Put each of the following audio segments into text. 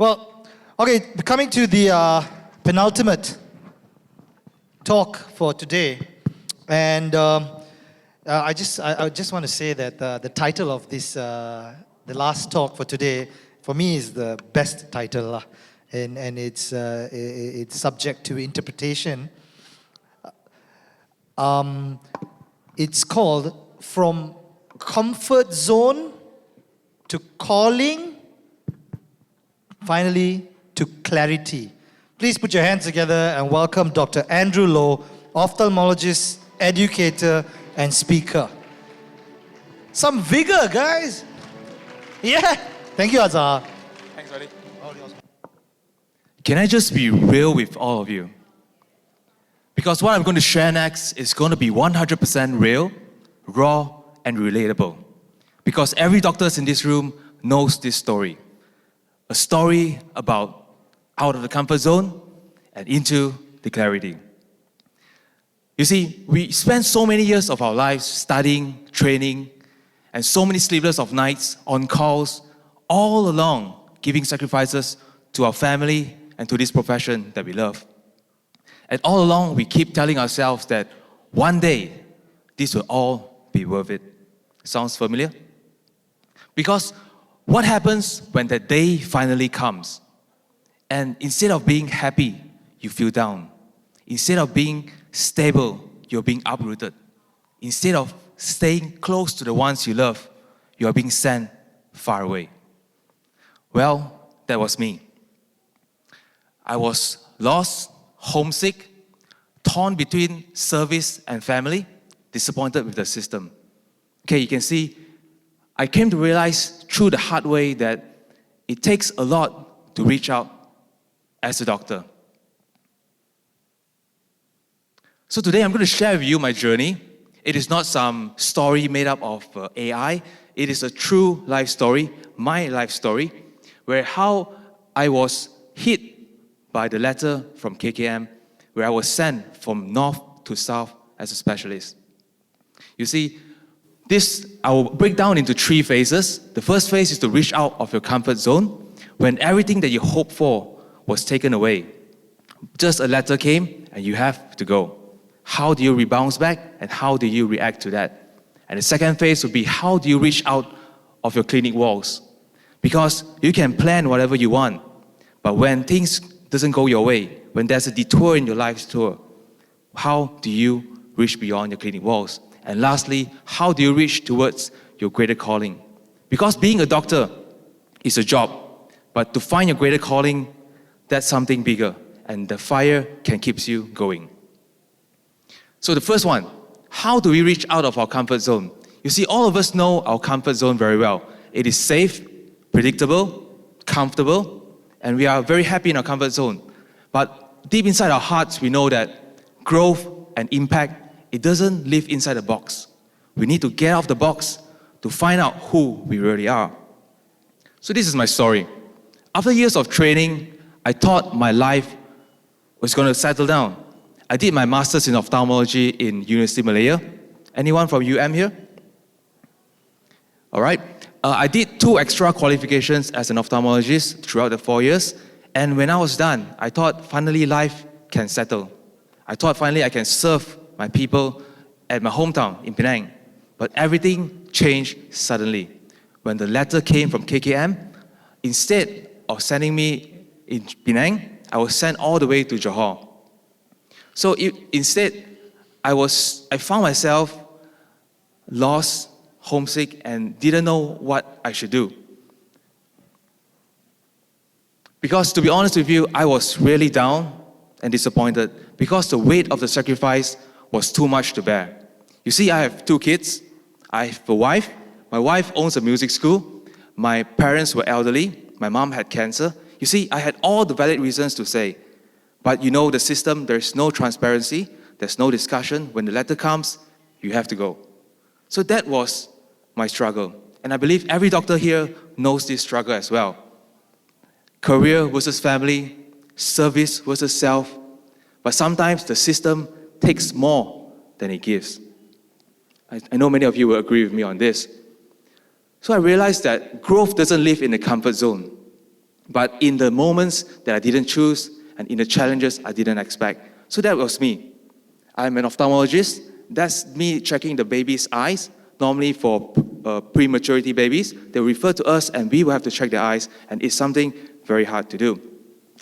Well, okay, coming to the penultimate talk for today, and I just want to say that the title of this, the last talk for today, for me is the best title, and it's subject to interpretation. It's called From Comfort Zone to Calling, finally to Clarity. Please put your hands together and welcome Dr. Andrew Lowe, ophthalmologist, educator, and speaker. Some vigor, guys. Yeah. Thank you, Azhar. Thanks, buddy. Can I just be real with all of you? Because what I'm going to share next is going to be 100% real, raw, and relatable. Because every doctor in this room knows this story. A story about out of the comfort zone and into the clarity. You see, we spend so many years of our lives studying, training, and so many sleepless of nights on calls, all along giving sacrifices to our family and to this profession that we love. And all along, we keep telling ourselves that one day, this will all be worth it. Sounds familiar? Because what happens when that day finally comes? And instead of being happy, you feel down. Instead of being stable, you're being uprooted. Instead of staying close to the ones you love, you are being sent far away. Well, that was me. I was lost, homesick, torn between service and family, disappointed with the system. Okay, you can see, I came to realize through the hard way that it takes a lot to reach out as a doctor. So today I'm going to share with you my journey. It is not some story made up of AI. It is a true life story, my life story, where how I was hit by the letter from KKM, where I was sent from north to south as a specialist. You see, this I will break down into 3 phases. The first phase is to reach out of your comfort zone when everything that you hoped for was taken away. Just a letter came and you have to go. How do you rebound back and how do you react to that? And the second phase would be how do you reach out of your clinic walls? Because you can plan whatever you want, but when things doesn't go your way, when there's a detour in your life's tour, how do you reach beyond your clinic walls? And lastly, how do you reach towards your greater calling? Because being a doctor is a job, but to find your greater calling, that's something bigger, and the fire can keep you going. So the first one, how do we reach out of our comfort zone? You see, all of us know our comfort zone very well. It is safe, predictable, comfortable, and we are very happy in our comfort zone. But deep inside our hearts, we know that growth and impact, it doesn't live inside a box. We need to get out of the box to find out who we really are. So this is my story. After years of training, I thought my life was going to settle down. I did my master's in ophthalmology in University of Malaya. Anyone from UM here? All right. I did 2 extra qualifications as an ophthalmologist throughout the 4 years. And when I was done, I thought finally life can settle. I thought finally I can serve my people at my hometown in Penang. But everything changed suddenly. When the letter came from KKM, instead of sending me in Penang, I was sent all the way to Johor. So instead, I found myself lost, homesick, and didn't know what I should do. Because to be honest with you, I was really down and disappointed because the weight of the sacrifice was too much to bear. You see, I have 2 kids. I have a wife. My wife owns a music school. My parents were elderly. My mom had cancer. You see, I had all the valid reasons to say, but you know the system, there's no transparency, there's no discussion. When the letter comes, you have to go. So that was my struggle. And I believe every doctor here knows this struggle as well. Career versus family, service versus self. But sometimes the system takes more than it gives. I know many of you will agree with me on this. So I realized that growth doesn't live in the comfort zone. but in the moments that I didn't choose and in the challenges I didn't expect. So that was me. I'm an ophthalmologist. That's me checking the baby's eyes. Normally for prematurity babies, they refer to us and we will have to check their eyes, and it's something very hard to do.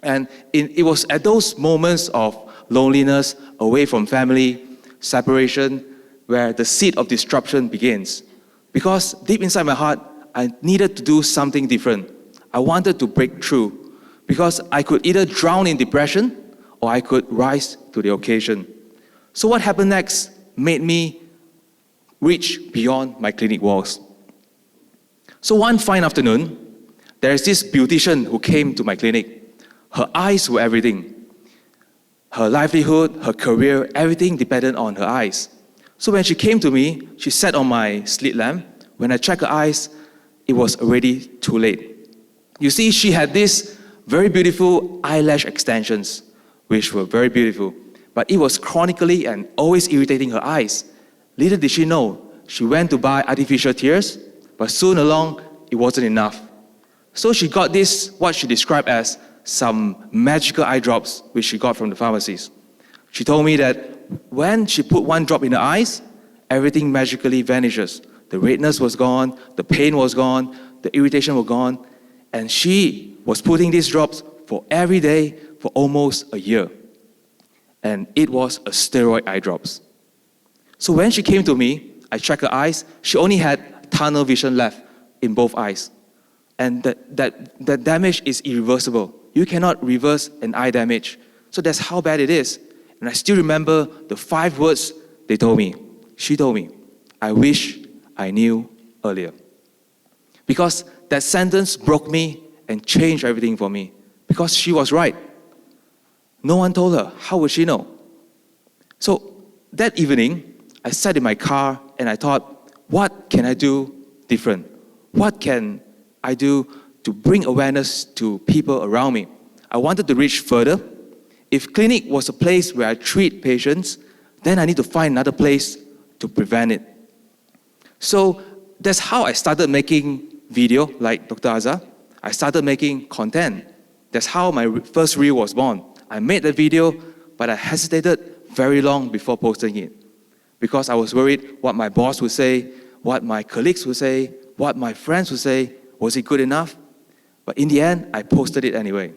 And it was at those moments of loneliness, away from family, separation, where the seed of disruption begins. Because deep inside my heart, I needed to do something different. I wanted to break through, because I could either drown in depression or I could rise to the occasion. So what happened next made me reach beyond my clinic walls. So one fine afternoon, there is this beautician who came to my clinic. Her eyes were everything. Her livelihood, her career, everything depended on her eyes. So when she came to me, she sat on my slit lamp. When I checked her eyes, it was already too late. You see, she had these very beautiful eyelash extensions, which were very beautiful, but it was chronically and always irritating her eyes. Little did she know, she went to buy artificial tears, but soon along, it wasn't enough. So she got this, what she described as some magical eye drops, which she got from the pharmacies. She told me that when she put one drop in her eyes, everything magically vanishes. The redness was gone, the pain was gone, the irritation was gone, and she was putting these drops for every day for almost a year. And it was a steroid eye drops. So when she came to me, I checked her eyes, she only had tunnel vision left in both eyes. And that damage is irreversible. You cannot reverse an eye damage. So that's how bad it is. And I still remember the 5 words they told me. She told me, "I wish I knew earlier." Because that sentence broke me and changed everything for me. Because she was right. No one told her. How would she know? So that evening, I sat in my car and I thought, what can I do different? What can I do to bring awareness to people around me? I wanted to reach further. If clinic was a place where I treat patients, then I need to find another place to prevent it. So that's how I started making video like Dr. Azhar. I started making content. That's how my first reel was born. I made the video, but I hesitated very long before posting it, because I was worried what my boss would say, what my colleagues would say, what my friends would say. Was it good enough? But in the end, I posted it anyway.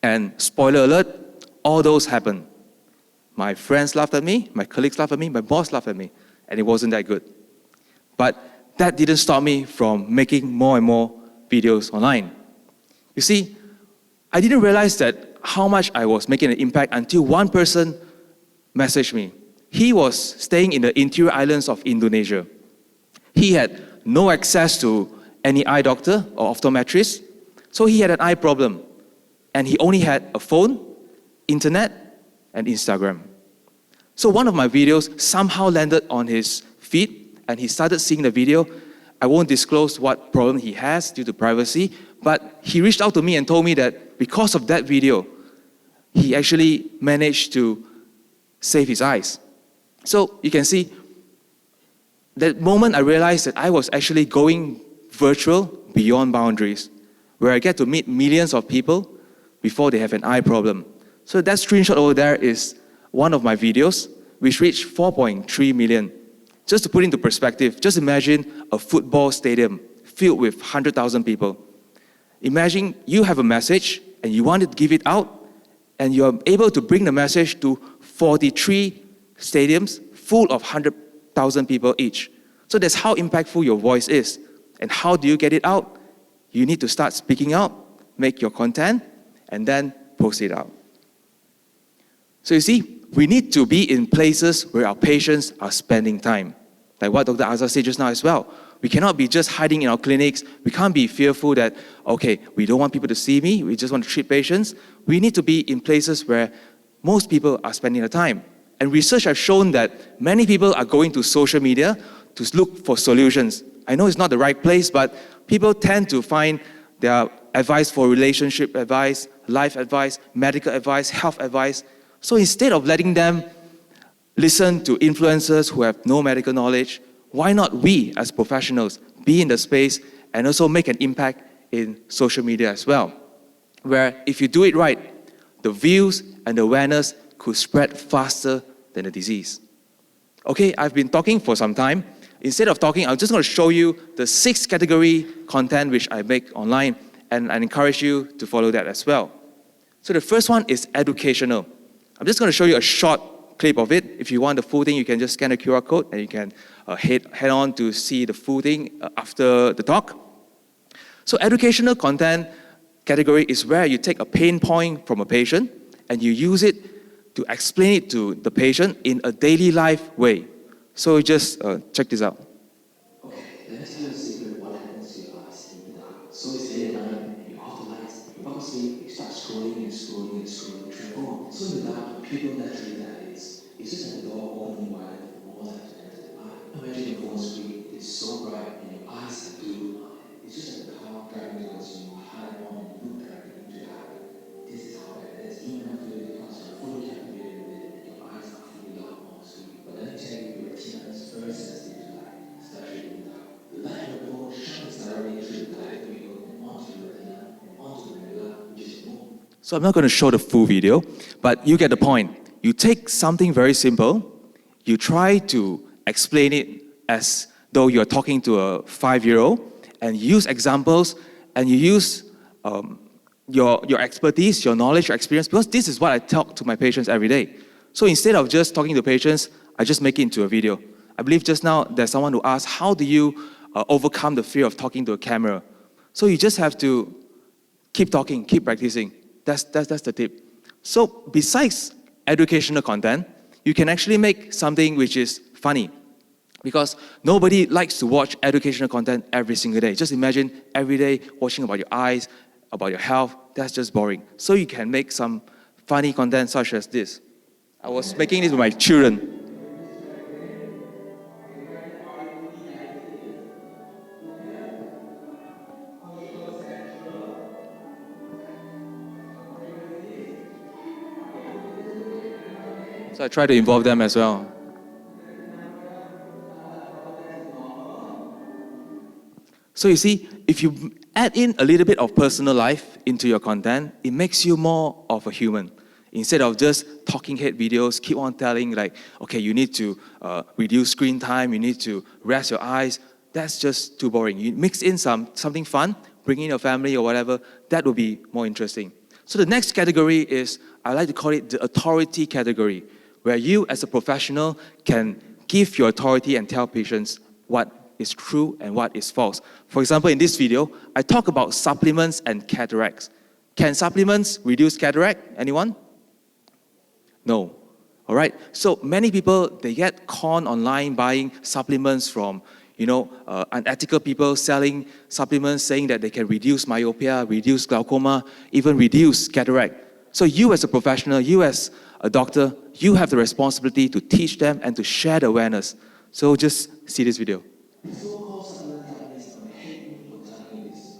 And spoiler alert, all those happened. My friends laughed at me, my colleagues laughed at me, my boss laughed at me, and it wasn't that good. But that didn't stop me from making more and more videos online. You see, I didn't realize that how much I was making an impact until one person messaged me. He was staying in the interior islands of Indonesia. He had no access to any eye doctor or optometrist, so he had an eye problem. And he only had a phone, internet, and Instagram. So one of my videos somehow landed on his feed, and he started seeing the video. I won't disclose what problem he has due to privacy, but he reached out to me and told me that because of that video, he actually managed to save his eyes. So you can see, that moment I realized that I was actually going virtual beyond boundaries, where I get to meet millions of people before they have an eye problem. So that screenshot over there is one of my videos, which reached 4.3 million. Just to put into perspective, just imagine a football stadium filled with 100,000 people. Imagine you have a message and you want to give it out, and you're able to bring the message to 43 stadiums full of 100,000 people each. So that's how impactful your voice is. And how do you get it out? You need to start speaking out, make your content, and then post it out. So you see, we need to be in places where our patients are spending time. Like what Dr. Azhar said just now as well. We cannot be just hiding in our clinics. We can't be fearful that, okay, we don't want people to see me, we just want to treat patients. We need to be in places where most people are spending their time. And research has shown that many people are going to social media to look for solutions. I know it's not the right place, but people tend to find their advice for relationship advice, life advice, medical advice, health advice. So instead of letting them listen to influencers who have no medical knowledge, why not we as professionals be in the space and also make an impact in social media as well? where if you do it right, the views and the awareness could spread faster than the disease. Okay, I've been talking for some time. Instead of talking, I'm just going to show you the 6 category content which I make online, and I encourage you to follow that as well. So the first one is educational. I'm just going to show you a short clip of it. If you want the full thing, you can just scan the QR code and you can head on to see the full thing after the talk. So educational content category is where you take a pain point from a patient and you use it to explain it to the patient in a daily life way. So just check this out. Okay, let me tell you a secret what happens to your eyes in the dark. So it's late at night and you're off the lights, you fall asleep, you start scrolling and scrolling and scrolling through your phone. So in the dark, people naturally that is, it's just like the door opening wide for more light to enter the eye. Imagine your phone screen is so bright and your eyes are glued on it. It's just like the car driving towards you, high on and look directly into the eye. This is how bad it is, even after the because you're fully captivated with it and your eyes are fully locked on the screen. But let me tell you, your retina is very sensitive to light, especially in the dark. The light of your phone shines directly through the light vehicle and onto the retina and onto the medulla, which is the moon. So I'm not going to show the full video, but you get the point. You take something very simple, you try to explain it as though you're talking to a 5-year-old, and you use examples, and you use your expertise, your knowledge, your experience, because this is what I talk to my patients every day. So instead of just talking to patients, I just make it into a video. I believe just now there's someone who asked, how do you overcome the fear of talking to a camera? So you just have to keep talking, keep practicing. That's the tip. So besides educational content, you can actually make something which is funny. Because nobody likes to watch educational content every single day. Just imagine every day watching about your eyes, about your health. That's just boring. So you can make some funny content such as this. I was making this with my children. So I try to involve them as well. So you see, if you add in a little bit of personal life into your content, it makes you more of a human. Instead of just talking head videos, keep on telling like, okay, you need to reduce screen time, you need to rest your eyes. That's just too boring. You mix in something fun, bring in your family or whatever, that will be more interesting. So the next category is, I like to call it the authority category, where you as a professional can give your authority and tell patients what is true and what is false. For example, in this video, I talk about supplements and cataracts. Can supplements reduce cataract? Anyone? No. All right. So many people, they get conned online buying supplements from, unethical people selling supplements saying that they can reduce myopia, reduce glaucoma, even reduce cataract. So you as a professional, you as a doctor, you have the responsibility to teach them and to share the awareness. So just see this video. The so-called supplement companies are hate me for telling you this.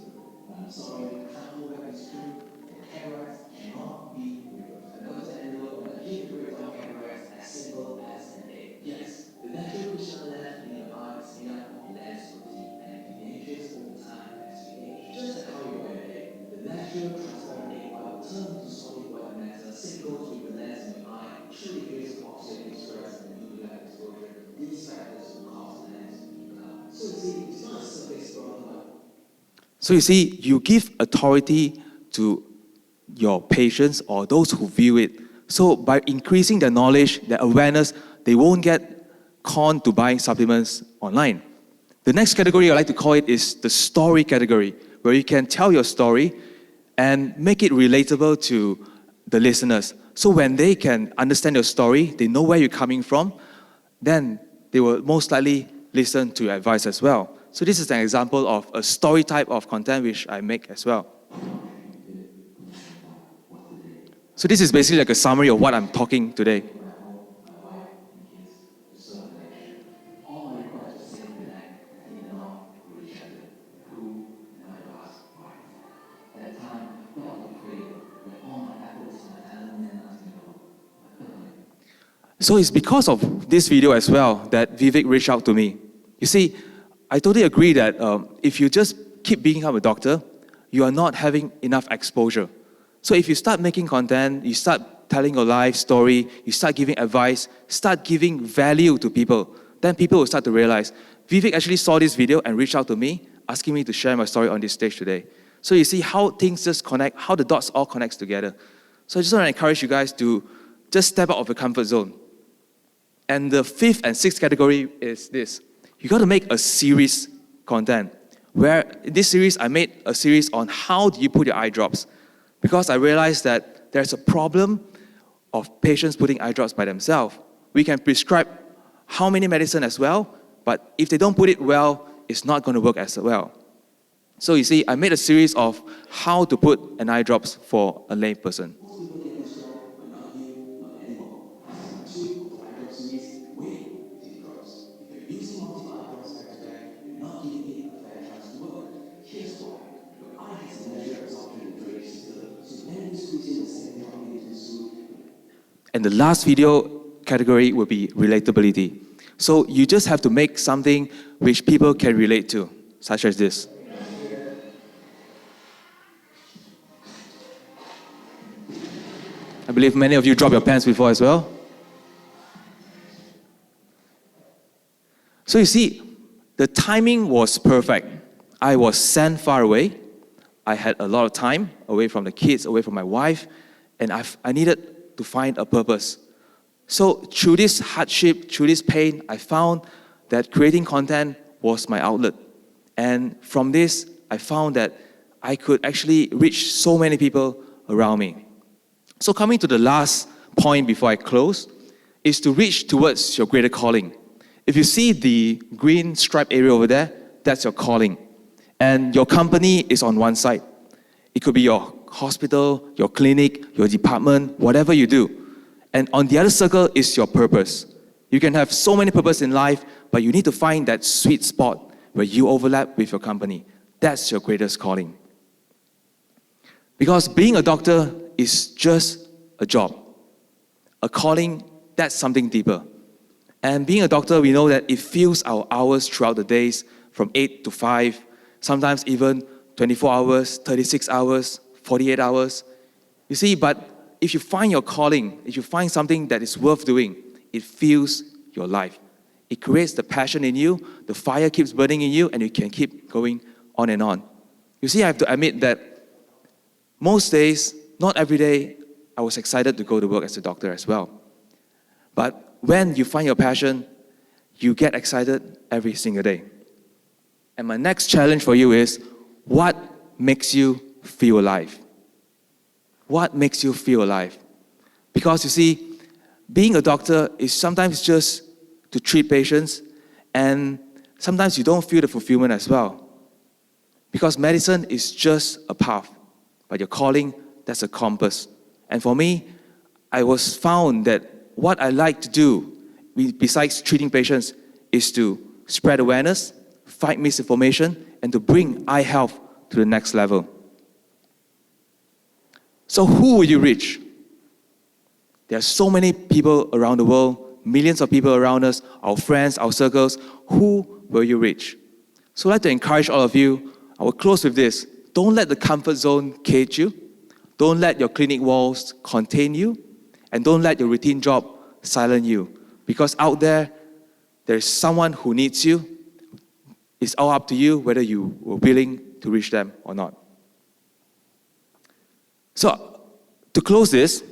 I'm sorry, I can't hold back this truth, and cataracts cannot be reversed. I know it's an antidote, but I keep the rid of cataracts as simple as an egg. Yes, the natural crystal lens in your eye is made up of lens protein, and it diminishes over time as you age. Just like how you wear an egg, the natural transparent egg white turns to solid white matter, same goes with the lens in your eye, truly creates oxidative stress and UV light exposure. These factors will cause lens to be clouded. So you see, it's not a surface problem. So you see, you give authority to your patients or those who view it. So by increasing their knowledge, their awareness, they won't get conned to buying supplements online. The next category I like to call it is the story category, where you can tell your story and make it relatable to the listeners. So when they can understand your story, they know where you're coming from, then they will most likely listen to your advice as well. So this is an example of a story type of content which I make as well. So this is basically like a summary of what I'm talking today. All my requests to save the neck, I did not reject it. Who and I asked why. At that time, I felt afraid with all my efforts and my talent meant nothing at all. I felt like So it's because of this video as well that Vivek reached out to me. You see, I totally agree that if you just keep being a doctor, you are not having enough exposure. So if you start making content, you start telling your life story, you start giving advice, start giving value to people, then people will start to realize, Vivek actually saw this video and reached out to me, asking me to share my story on this stage today. So you see how things just connect, how the dots all connects together. So I just want to encourage you guys to just step out of your comfort zone. And the 5th and 6th category is this. You got to make a series content. Where in this series, I made a series on how do you put your eye drops. Because I realized that there's a problem of patients putting eye drops by themselves. We can prescribe how many medicine as well, but if they don't put it well, it's not going to work as well. So you see, I made a series of how to put an eye drops for a lay person. Most people get this wrong, but not you, not anymore. Two of the eye drop series, wait, these drops. If you're using multiple eye drops back to back, you're not giving it a fair chance to work. Here's why. Your eye has a measure absorption and drainage system, so when you squeeze in the second drop into the suit. And the last video category will be relatability. So you just have to make something which people can relate to, such as this. I believe many of you dropped your pens before as well. So you see, the timing was perfect. I was sent far away. I had a lot of time away from the kids, away from my wife, and I needed to find a purpose. So through this hardship, through this pain, I found that creating content was my outlet. And from this, I found that I could actually reach so many people around me. So coming to the last point before I close, is to reach towards your greater calling. If you see the green stripe area over there, that's your calling. And your company is on one side. It could be your hospital, your clinic, your department, whatever you do. And on the other circle is your purpose. You can have so many purposes in life, but you need to find that sweet spot where you overlap with your company. That's your greatest calling. Because being a doctor is just a job. A calling, that's something deeper. And being a doctor, we know that it fills our hours throughout the days from 8 to 5, sometimes even 24 hours, 36 hours, 48 hours. You see, but if you find your calling, if you find something that is worth doing, it fills your life. It creates the passion in you, the fire keeps burning in you, and you can keep going on and on. You see, I have to admit that most days, not every day, I was excited to go to work as a doctor as well. But when you find your passion, you get excited every single day. And my next challenge for you is, what makes you feel alive? What makes you feel alive? Because you see, being a doctor is sometimes just to treat patients, and sometimes you don't feel the fulfillment as well. Because medicine is just a path, but your calling, that's a compass. And for me, I was found that what I like to do, besides treating patients, is to spread awareness, fight misinformation, and to bring eye health to the next level. So who will you reach? There are so many people around the world, millions of people around us, our friends, our circles. Who will you reach? So I'd like to encourage all of you. I will close with this. Don't let the comfort zone cage you. Don't let your clinic walls contain you. And don't let your routine job silence you. Because out there, there's someone who needs you. It's all up to you whether you were willing to reach them or not. So, to close this,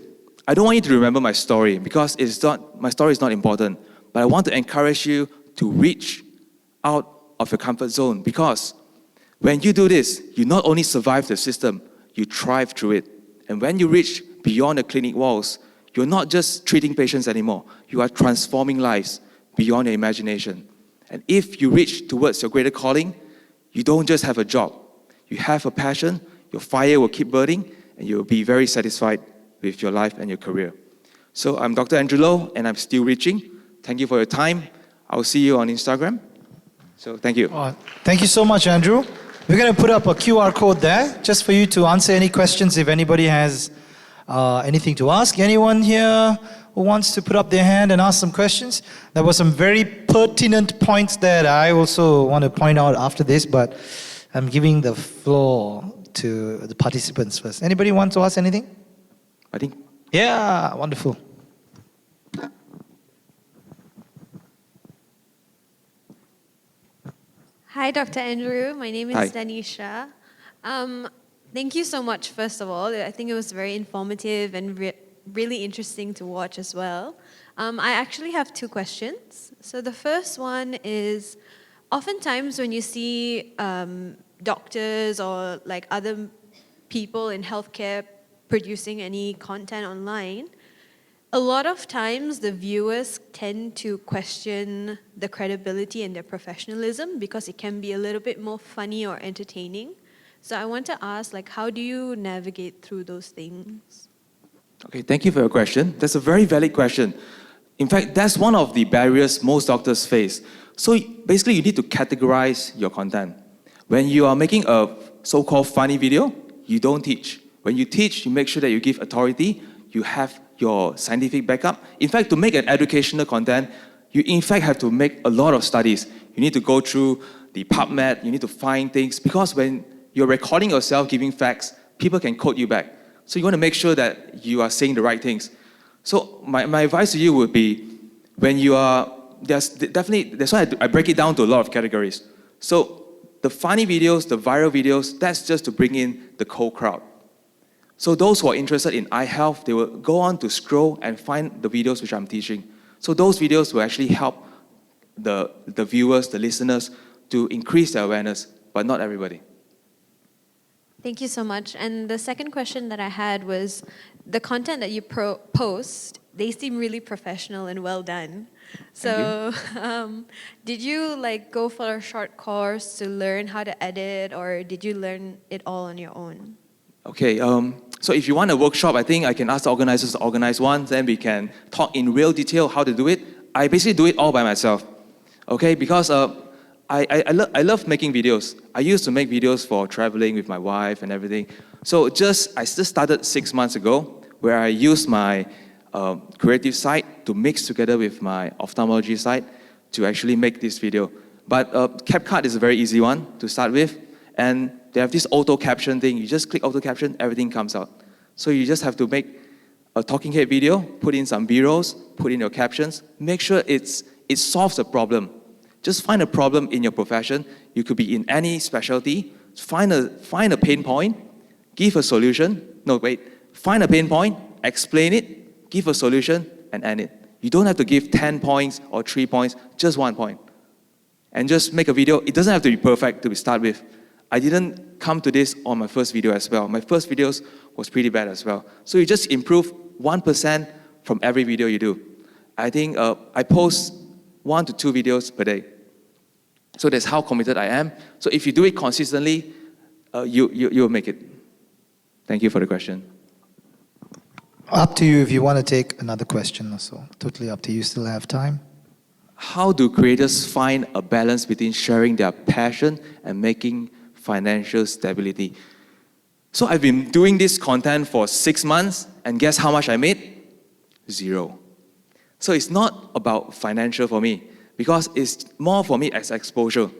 I don't want you to remember my story because my story is not important. But I want to encourage you to reach out of your comfort zone, because when you do this, you not only survive the system, you thrive through it. And when you reach beyond the clinic walls, you're not just treating patients anymore. You are transforming lives beyond your imagination. And if you reach towards your greater calling, you don't just have a job. You have a passion, your fire will keep burning, and you'll be very satisfied with your life and your career. So I'm Dr. Andrew Low, and I'm still reaching. Thank you for your time. I'll see you on Instagram. So thank you. Thank you so much, Andrew. We're going to put up a QR code there just for you to answer any questions if anybody has anything to ask. Anyone here who wants to put up their hand and ask some questions? There were some very pertinent points that I also want to point out after this, but I'm giving the floor to the participants first. Anybody want to ask anything? I think. Yeah, wonderful. Hi, Dr. Andrew. My name is Hi. Danisha. Thank you so much, first of all. I think it was very informative and really interesting to watch as well. I actually have two questions. So the first one is, oftentimes when you see doctors or like other people in healthcare producing any content online, a lot of times the viewers tend to question the credibility and their professionalism because it can be a little bit more funny or entertaining. So I want to ask, like, how do you navigate through those things? Okay, thank you for your question. That's a very valid question. In fact, that's one of the barriers most doctors face. So basically, you need to categorize your content. When you are making a so-called funny video, you don't teach. When you teach, you make sure that you give authority, you have your scientific backup. In fact, to make an educational content, you in fact have to make a lot of studies. You need to go through the PubMed, you need to find things, because when you're recording yourself giving facts, people can quote you back. So you want to make sure that you are saying the right things. So my advice to you would be, when you are, that's why I break it down to a lot of categories. So the funny videos, the viral videos, that's just to bring in the cold crowd. So those who are interested in eye health, they will go on to scroll and find the videos which I'm teaching. So those videos will actually help the viewers, the listeners, to increase their awareness, but not everybody. Thank you so much. And the second question that I had was, the content that you post, they seem really professional and well done. So did you like go for a short course to learn how to edit, or did you learn it all on your own? Okay, so if you want a workshop, I think I can ask the organizers to organize one, then we can talk in real detail how to do it. I basically do it all by myself, okay? Because I love making videos. I used to make videos for traveling with my wife and everything. So I just started 6 months ago, where I used my creative side to mix together with my ophthalmology side to actually make this video. But CapCut is a very easy one to start with, and they have this auto caption thing. You just click auto caption, everything comes out. So you just have to make a talking head video, put in some B-rolls, put in your captions, make sure it solves a problem. Just find a problem in your profession. You could be in any specialty. Find a pain point, give a solution. No, wait. Find a pain point, explain it, give a solution, and end it. You don't have to give 10 points or 3 points, just 1 point. And just make a video. It doesn't have to be perfect to start with. I didn't come to this on my first video as well. My first videos was pretty bad as well. So you just improve 1% from every video you do. I think I post 1 to 2 videos per day. So that's how committed I am. So if you do it consistently, you'll make it. Thank you for the question. Up to you if you want to take another question or so. Totally up to you. Still have time. How do creators find a balance between sharing their passion and making financial stability? So I've been doing this content for 6 months, and guess how much I made? 0. So it's not about financial for me, because it's more for me as exposure.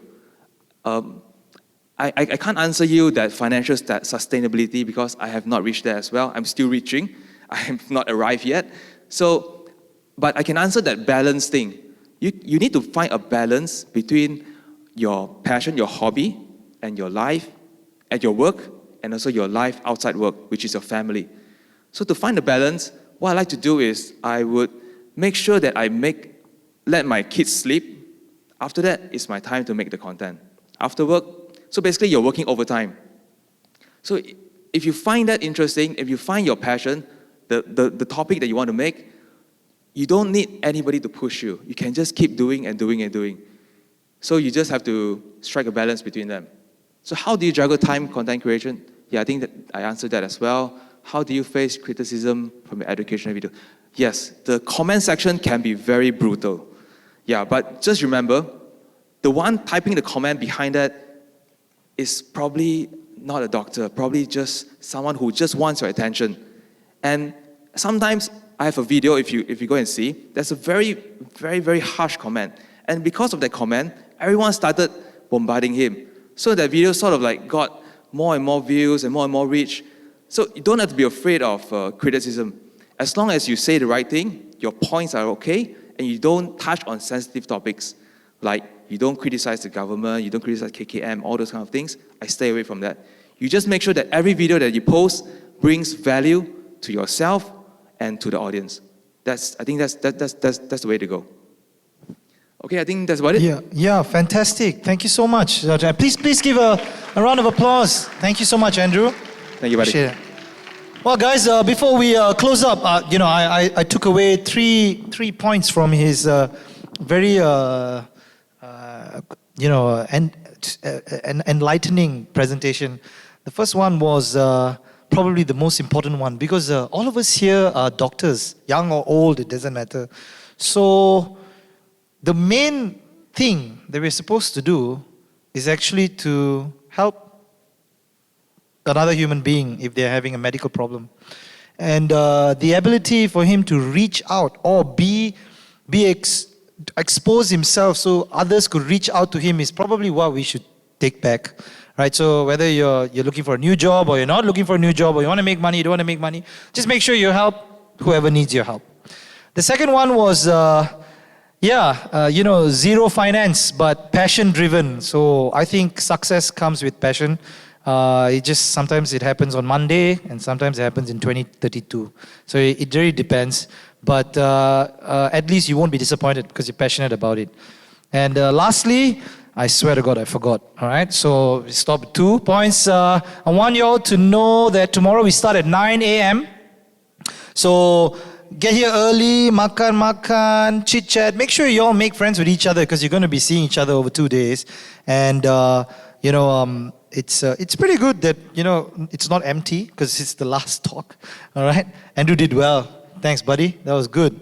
I can't answer you that financial sustainability because I have not reached there as well. I'm still reaching. I have not arrived yet. So, but I can answer that balance thing. You need to find a balance between your passion, your hobby, and your life at your work, and also your life outside work, which is your family. So to find a balance, what I like to do is I would make sure that let my kids sleep. After that, it's my time to make the content. After work, so basically you're working overtime. So if you find that interesting, if you find your passion, the topic that you want to make, you don't need anybody to push you. You can just keep doing and doing and doing. So you just have to strike a balance between them. So how do you juggle time, content creation? Yeah, I think that I answered that as well. How do you face criticism from your educational video? Yes, the comment section can be very brutal. Yeah, but just remember, the one typing the comment behind that is probably not a doctor, probably just someone who just wants your attention. And sometimes I have a video, if you go and see, there's a very, very, very harsh comment. And because of that comment, everyone started bombarding him. So that video sort of like got more and more views and more reach. So you don't have to be afraid of criticism. As long as you say the right thing, your points are okay, and you don't touch on sensitive topics, like you don't criticize the government, you don't criticize KKM, all those kind of things, I stay away from that. You just make sure that every video that you post brings value to yourself and to the audience. I think that's the way to go. Okay, I think that's about it. Yeah, fantastic. Thank you so much. Please give a round of applause. Thank you so much, Andrew. Thank you, buddy. Appreciate it. Well, guys, before we close up, I took away three points from his very enlightening presentation. The first one was probably the most important one, because all of us here are doctors, young or old, it doesn't matter. So the main thing that we're supposed to do is actually to help another human being if they're having a medical problem. And the ability for him to reach out or expose himself so others could reach out to him is probably what we should take back. Right? So whether you're looking for a new job or you're not looking for a new job, or you want to make money, you don't want to make money, just make sure you help whoever needs your help. The second one was, zero finance, but passion driven. So I think success comes with passion. Sometimes it happens on Monday, and sometimes it happens in 2032. So it really depends. But at least you won't be disappointed because you're passionate about it. And lastly, I swear to God, I forgot. All right, so we stop at 2 points. I want you all to know that tomorrow we start at 9 a.m. So get here early, makan, chit chat. Make sure you all make friends with each other, because you're going to be seeing each other over 2 days. And it's pretty good that it's not empty, because it's the last talk. All right, Andrew did well. Thanks, buddy. That was good.